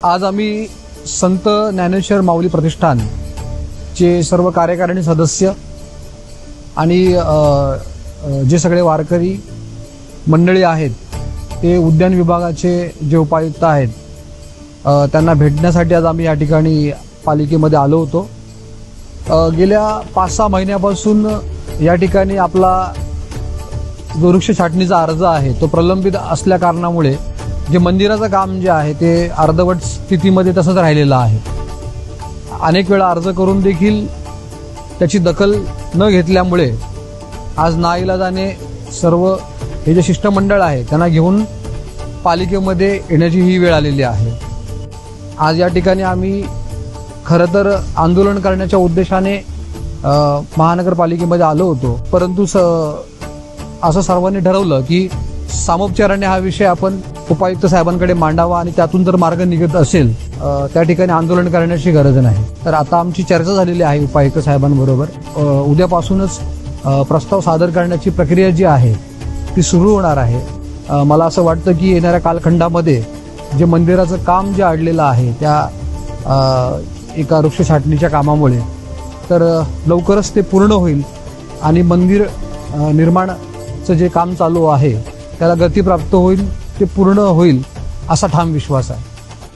आज आम्ही संत ज्ञानेश्वर माऊली प्रतिष्ठान चे सर्व कार्यकारिणी सदस्य आणि जे सगळे वारकरी मंडळी आहेत ते उद्यान विभागाचे जे उपायुक्त आहेत त्यांना भेटण्यासाठी आज आम्ही या ठिकाणी पालिकेमध्ये आलो होतो। गेल्या 5-6 महिन्यापासून या ठिकाणी आपला जो वृक्ष छाटणीचा अर्ज आहे तो प्रलंबित असल्या कारणामुळे जे मंदिराचं काम जे आहे ते अर्धवट स्थितीमध्ये तसंच राहिलेलं आहे। अनेक वेळा अर्ज करून देखील त्याची दखल न घेतल्यामुळे आज नाईलाजाने सर्व हे जे शिष्टमंडळ आहे त्यांना घेऊन पालिकेमध्ये येण्याची ही वेळ आलेली आहे। आज या ठिकाणी आम्ही खरं तर आंदोलन करण्याच्या उद्देशाने महानगरपालिकेमध्ये आलो होतो, परंतु असं सर्वांनी ठरवलं की सामोपचाराने हा विषय आपण उपायुक्त साहेबांकडे मांडावा आणि त्यातून जर मार्ग निघत असेल त्या ठिकाणी आंदोलन करण्याची गरज नाही। तर आता आमची चर्चा झालेली आहे उपायुक्त साहेबांबरोबर। उद्यापासूनच प्रस्ताव सादर करण्याची प्रक्रिया जी आहे ती सुरू होणार आहे। मला असं वाटतं की येणाऱ्या कालखंडामध्ये जे मंदिराचं काम जे अडलेलं आहे त्या एका वृक्ष छाटणीच्या कामामुळे तर लवकरच ते पूर्ण होईल आणि मंदिर निर्माणाचं जे काम चालू आहे त्याला गती प्राप्त होईल, ते पूर्ण होईल असा ठाम विश्वास आहे।